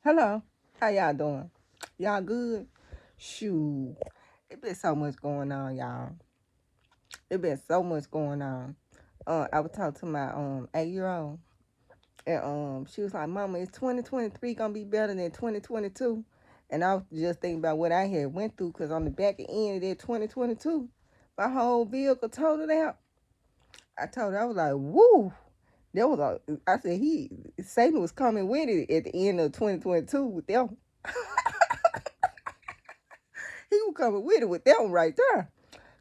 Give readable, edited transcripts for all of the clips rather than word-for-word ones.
Hello. How y'all doing? Y'all good? Shoot. It been so much going on, y'all. It been so much going on. I was talking to my 8-year-old, and she was like, "Mama, is 2023 gonna be better than 2022?" And I was just thinking about what I had went through, cause on the back end of that 2022, my whole vehicle totaled out. I told her, I was like, "Woo!" There was I said Satan was coming with it at the end of 2022 with them. He was coming with it with that one right there.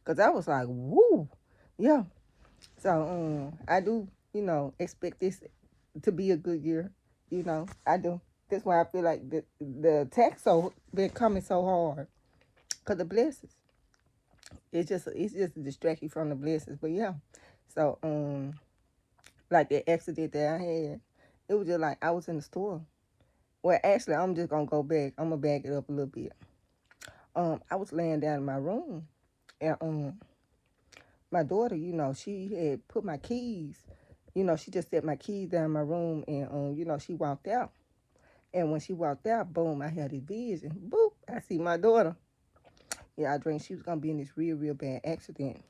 Cause I was like, woo, yeah. So I do, expect this to be a good year. I do. That's why I feel like the tax so been coming so hard. Cause the blessings, it's just a distraction from the blessings. But yeah, so like the accident that I had, it was just like I was in the store. Well, actually, I'm just gonna go back. I'm gonna back it up a little bit. I was laying down in my room, and my daughter, she had put my keys. She just set my keys down in my room, and she walked out. And when she walked out, boom, I had a vision. Boop, I see my daughter. Yeah, I dreamed she was gonna be in this real, real bad accident.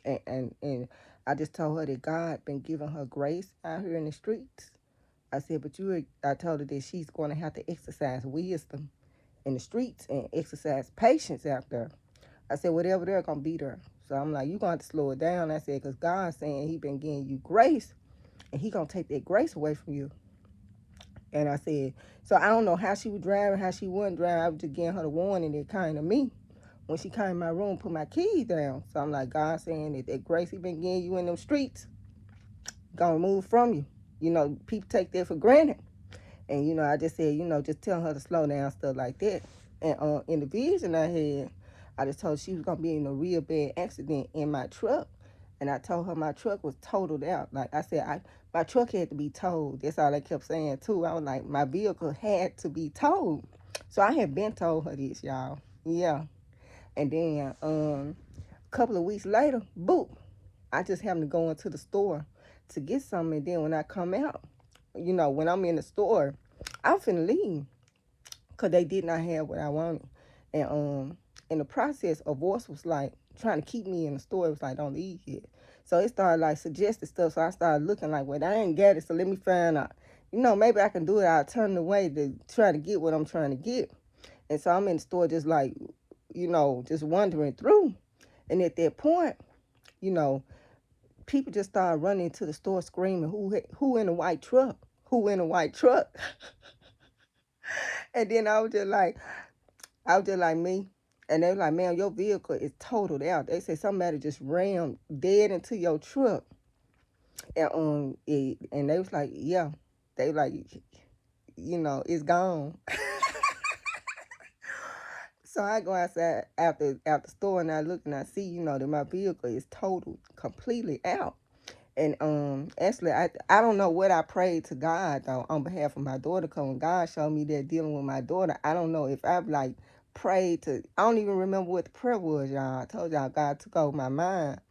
And I just told her that God been giving her grace out here in the streets. I said, but I told her that she's going to have to exercise wisdom in the streets and exercise patience out there. I said, whatever they're going to be there. So I'm like, you're going to have to slow it down. I said, because God's saying he been giving you grace, and he going to take that grace away from you. And I said, so I don't know how she was driving, how she wasn't driving. I was just giving her the warning that kind of me. When she came in my room, put my keys down. So I'm like, God saying that grace he been giving you in them streets, going to move from you. People take that for granted. And, I just said, just telling her to slow down, stuff like that. And in the vision I had, I just told her she was going to be in a real bad accident in my truck. And I told her my truck was totaled out. Like I said, my truck had to be towed. That's all I kept saying, too. I was like, my vehicle had to be towed. So I had been told her this, y'all. Yeah. And then a couple of weeks later, boop, I just happened to go into the store to get something. And then when I come out, when I'm in the store, I'm finna leave because they did not have what I wanted. And in the process, a voice was like trying to keep me in the store. It was like, don't leave yet. So it started like suggesting stuff. So I started looking like, well, I ain't get it. So let me find out. Maybe I can do it. I'll turn away to try to get what I'm trying to get. And so I'm in the store just like, just wandering through. And at that point, you know, people just started running into the store screaming, who in a white truck? Who in a white truck? And then I was just like me. And they were like, man, your vehicle is totaled out. They said somebody just rammed dead into your truck. And they was like, yeah. They like, it's gone. So I go outside out the store and I look and I see, that my vehicle is totaled completely out. And actually, I don't know what I prayed to God though on behalf of my daughter. Cause when God showed me that dealing with my daughter, I don't know if I've like prayed to. I don't even remember what the prayer was, y'all. I told y'all God took over my mind,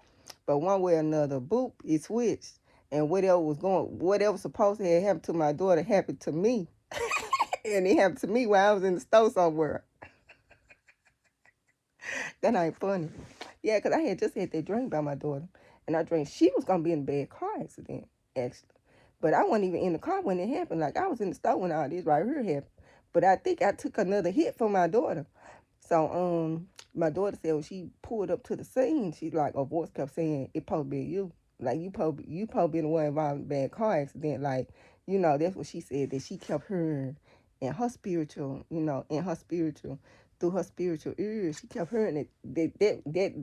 but one way or another, boop, it switched, and whatever was supposed to have happened to my daughter happened to me, and it happened to me while I was in the store somewhere. That ain't funny. Yeah, cause I had just had that dream about my daughter, and I dreamed she was gonna be in a bad car accident, actually. But I wasn't even in the car when it happened. Like I was in the store when all this right here happened. But I think I took another hit from my daughter. So my daughter said when she pulled up to the scene, she's like a voice kept saying, it probably be you. Like you probably been the one involved in a bad car accident. Like, that's what she said, that she kept hearing in her spiritual, through her spiritual ears, she kept hearing it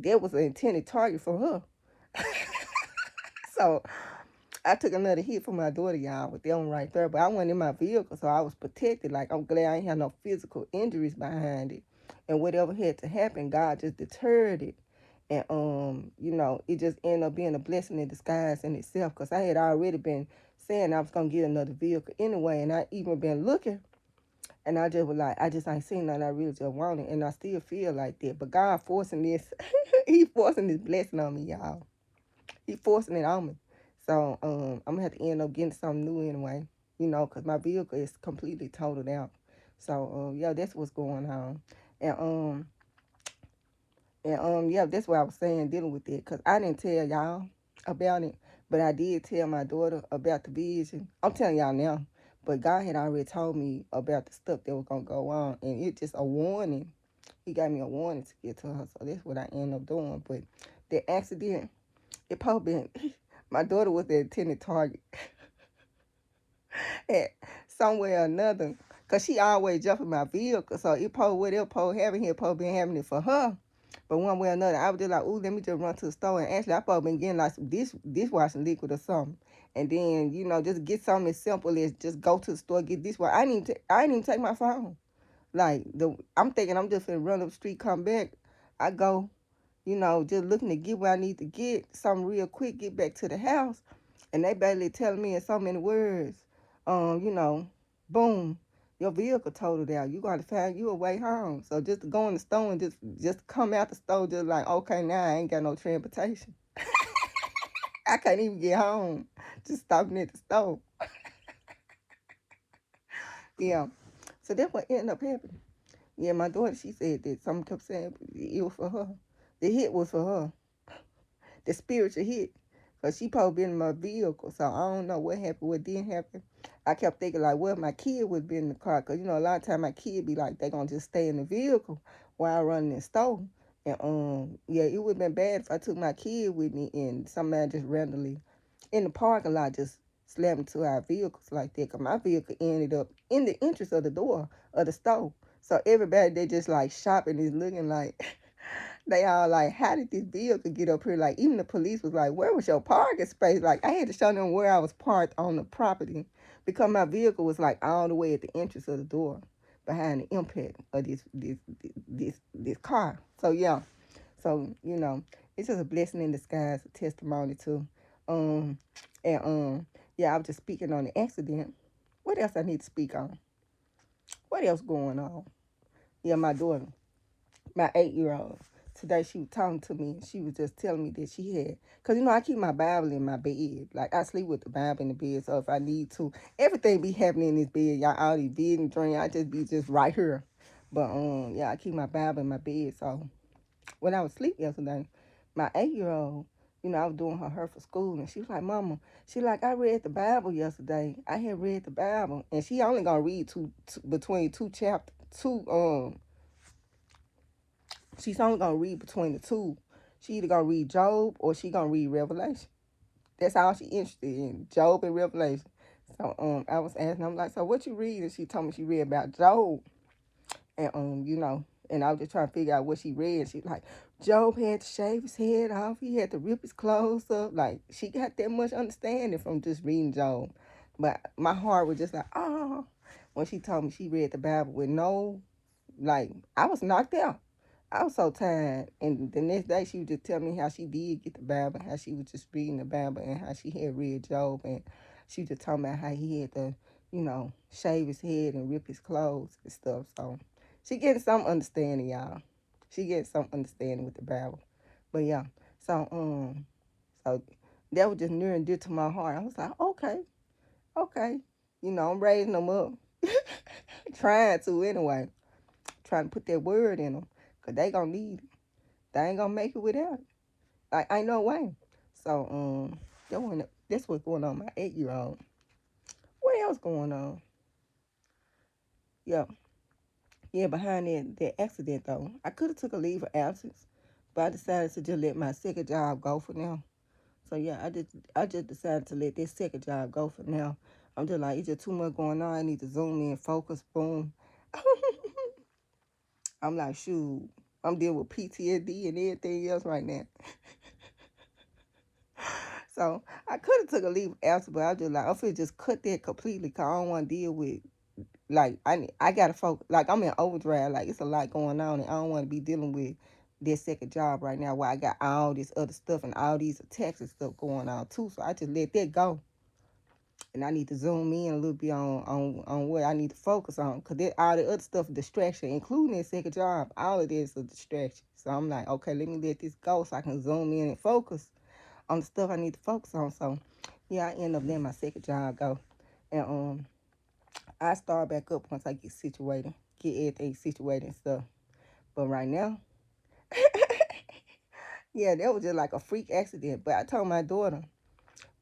that was an intended target for her. So I took another hit for my daughter, y'all, with them right there. But I wasn't in my vehicle, so I was protected. Like, I'm glad I ain't had no physical injuries behind it. And whatever had to happen, God just deterred it. And, it just ended up being a blessing in disguise in itself. Because I had already been saying I was going to get another vehicle anyway. And I even been looking. And I just was like, I just ain't seen nothing I really just wanted. And I still feel like that. But God forcing this, he forcing this blessing on me, y'all. He forcing it on me. So I'm gonna have to end up getting something new anyway, because my vehicle is completely totaled out. So yeah, that's what's going on. And yeah, that's what I was saying dealing with it, cause I didn't tell y'all about it, but I did tell my daughter about the vision. I'm telling y'all now, but God had already told me about the stuff that was gonna go on, and it just a warning. He gave me a warning to get to her, so that's what I ended up doing. But the accident, it probably been my daughter was at attending Target at somewhere or another, cause she always jumping my vehicle, so it probably whatever probably having here probably been having it for her. But one way or another, I was just like, ooh, let me just run to the store. And actually, I probably been getting like some dishwashing liquid or something. And then, just get something as simple as just go to the store, get dishwasher. I didn't even take my phone. Like, I'm thinking I'm just going to run up the street, come back. I go, just looking to get what I need to get, something real quick, get back to the house. And they basically telling me in so many words, you know, boom, your vehicle totaled out. You got to find you a way home. So just to go in the store and just come out the store, just like, okay, now I ain't got no transportation. I can't even get home. Just stopping at the store. Yeah. So that's what ended up happening. Yeah, my daughter, she said that someone kept saying it was for her. The hit was for her. The spiritual hit. Because she probably been in my vehicle. So I don't know what happened, what didn't happen. I kept thinking, like, well, my kid would be in the car. Because, a lot of time my kid be like, they going to just stay in the vehicle while I run in the store. And, yeah, it would have been bad if I took my kid with me and somebody just randomly in the parking lot just slammed into our vehicles like that. Because my vehicle ended up in the entrance of the door of the store. So everybody, they just like shopping is looking like, they all like, how did this vehicle get up here? Like, even the police was like, where was your parking space? Like, I had to show them where I was parked on the property because my vehicle was like all the way at the entrance of the door behind the impact of this car. So yeah, so it's just a blessing in disguise, a testimony too. Um, and yeah, I was just speaking on the accident. What else I need to speak on? What else going on? Yeah, my daughter, my 8-year old. Today she was talking to me and she was just telling me that she had, because I keep my Bible in my bed. Like I sleep with the Bible in the bed, so if I need to, everything be happening in this bed. Y'all all these vision dreams, I just be just right here. But yeah, I keep my Bible in my bed. So when I was asleep yesterday, my 8-year old, I was doing her hair for school, and she was like, "Mama," she like, "I read the Bible yesterday. I had read the Bible, and she only gonna read between two chapters, two she's only gonna read between the two. She either gonna read Job or she gonna read Revelation. That's all she interested in, Job and Revelation. So I was asking, I'm like, so what you read? And she told me she read about Job. And and I was just trying to figure out what she read. She's like, Job had to shave his head off, he had to rip his clothes up. Like she got that much understanding from just reading Job. But my heart was just like, oh, when she told me she read the Bible with no, like, I was knocked out. I was so tired. And the next day, she would just tell me how she did get the Bible, how she was just reading the Bible, and how she had read Job. And she was just talking about how he had to, shave his head and rip his clothes and stuff. So she getting some understanding, y'all. She getting some understanding with the Bible. But yeah, so that was just near and dear to my heart. I was like, okay, okay. I'm raising them up. Trying to anyway. Trying to put that word in them. Because they going to need it. They ain't going to make it without it. Like, ain't no way. So, that's what's going on with my 8-year-old. What else going on? Yeah. Yeah, behind that accident, though. I could have took a leave of absence. But I decided to just let my second job go for now. So, yeah, I just decided to let this second job go for now. I'm just like, it's just too much going on. I need to zoom in, focus, boom. I'm like, shoot, I'm dealing with PTSD and everything else right now. So I could have took a leave after, but I was just like, I'm finna just cut that completely because I don't want to deal with, like, I got to focus. Like, I'm in overdrive. Like, it's a lot going on, and I don't want to be dealing with this second job right now where I got all this other stuff and all these attacks and stuff going on, too. So I just let that go. And I need to zoom in a little bit on what I need to focus on. Because all the other stuff, distraction, including that second job, all of this is a distraction. So I'm like, okay, let me let this go so I can zoom in and focus on the stuff I need to focus on. So, yeah, I end up letting my second job go. And, I start back up once I get everything situated and stuff. But right now, yeah, that was just like a freak accident. But I told my daughter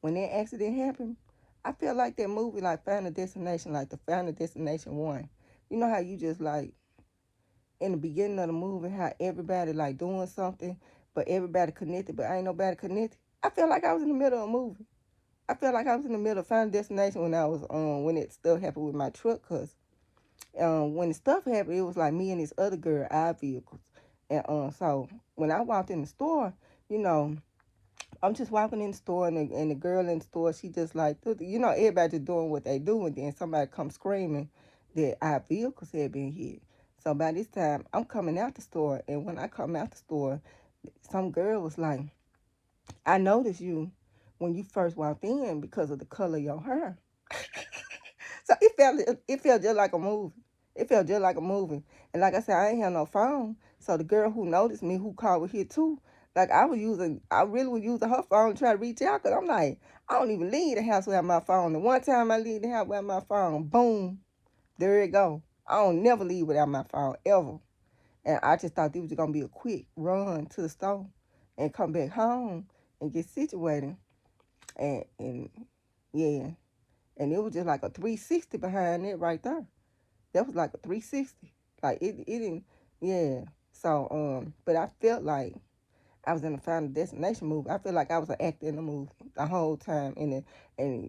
when that accident happened, I felt like that movie, like Final Destination, like the Final Destination one. You know how you just like in the beginning of the movie, how everybody like doing something, but everybody connected, but ain't nobody connected. I felt like I was in the middle of a movie. I felt like I was in the middle of Final Destination when I was when that stuff happened with my truck, cause when the stuff happened, it was like me and this other girl, our vehicles, and so when I walked in the store, you know, I'm just walking in the store, and the girl in the store, she just like, you know, everybody just doing what they do, and then somebody comes screaming that our vehicles had been hit. So by this time, I'm coming out the store, and when I come out the store, some girl was like, I noticed you when you first walked in because of the color of your hair. So it felt just like a movie. It felt just like a movie. And like I said, I ain't have no phone. So the girl who noticed me, who called was here too. Like I really was using her phone to try to reach out. Cause I'm like, I don't even leave the house without my phone. The one time I leave the house without my phone, boom, there it go. I don't never leave without my phone ever. And I just thought it was gonna be a quick run to the store and come back home and get situated. And yeah, and it was just like a 360 behind it right there. That was like a 360. Like it didn't, yeah. So but I felt like I was in a Final Destination movie. I feel like I was an actor in the movie the whole time, and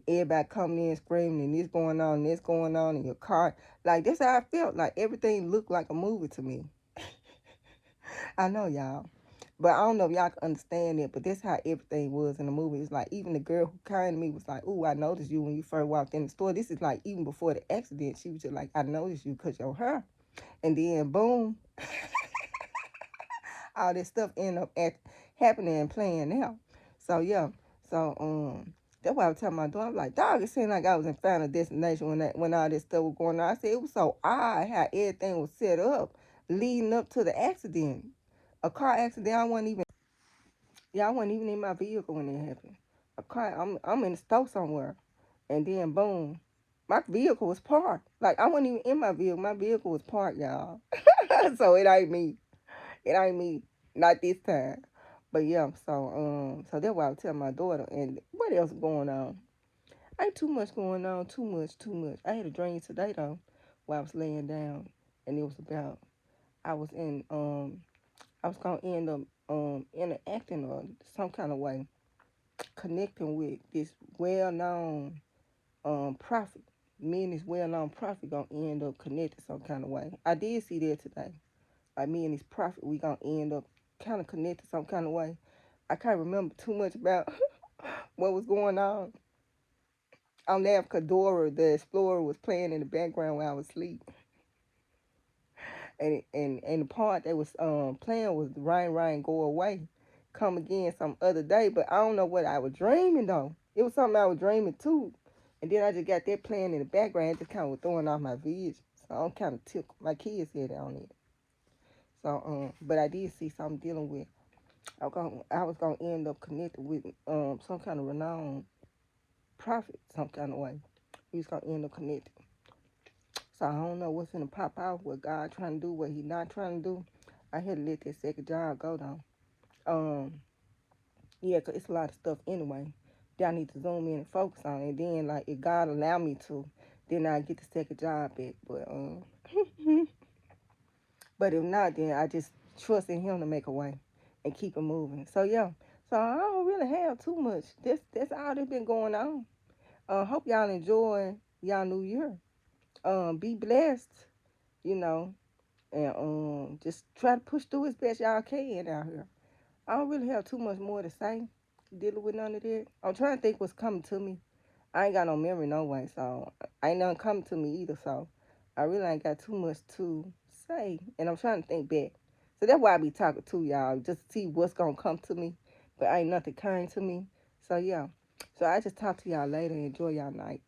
everybody coming in screaming, and this going on in your car. Like that's how I felt. Like everything looked like a movie to me. I know y'all. But I don't know if y'all can understand it, but that's how everything was in the movie. It's like even the girl who came to me was like, "Ooh, I noticed you when you first walked in the store." This is like even before the accident. She was just like, "I noticed you because your hair." And then boom, all this stuff ended up happening and playing out. So yeah, so that's why I was telling my daughter, I'm like, dog, it seemed like I was in Final Destination when all this stuff was going on. I said it was so odd how everything was set up leading up to the accident. A car accident. I wasn't even in my vehicle when it happened. I'm in the store somewhere, and then boom, my vehicle was parked. Like I wasn't even in my vehicle. My vehicle was parked, y'all. So it ain't me. It ain't me. Not this time. But yeah, so that's why I was telling my daughter. And what else going on? Ain't too much going on. Too much. I had a dream today though, while I was laying down, and it was about I was in I was gonna end up interacting or some kind of way connecting with this well-known prophet. Me and this well-known prophet gonna end up connected some kind of way. I did see that today. Like me and this prophet, we gonna end up kind of connected some kind of way. I can't remember too much about what was going on. On that, Kadora, the Explorer, was playing in the background while I was asleep, and the part they was playing was "Rain, Rain, Go Away, Come Again" some other day. But I don't know what I was dreaming though. It was something I was dreaming too, and then I just got that playing in the background. It just kind of was throwing off my vision. So I'm kind of tickled. My kids said on it. So but I did see something dealing with. I was gonna end up connected with some kind of renowned prophet some kind of way. He was gonna end up connected. So I don't know what's gonna pop out, what God trying to do, what he not trying to do. I had to let that second job go though. Yeah, 'cause it's a lot of stuff anyway that I need to zoom in and focus on. And then like if God allow me to, then I get the second job back. But if not, then I just trust in him to make a way and keep it moving. So yeah. So I don't really have too much. That's all that's been going on. Hope y'all enjoy y'all new year. Be blessed, you know, and just try to push through as best y'all can out here. I don't really have too much more to say dealing with none of that. I'm trying to think what's coming to me. I ain't got no memory no way, so ain't nothing coming to me either. So I really ain't got too much to say, and I'm trying to think back. So that's why I be talking to y'all, just to see what's gonna come to me, but ain't nothing coming to me. So yeah. So I just talk to y'all later. Enjoy y'all night.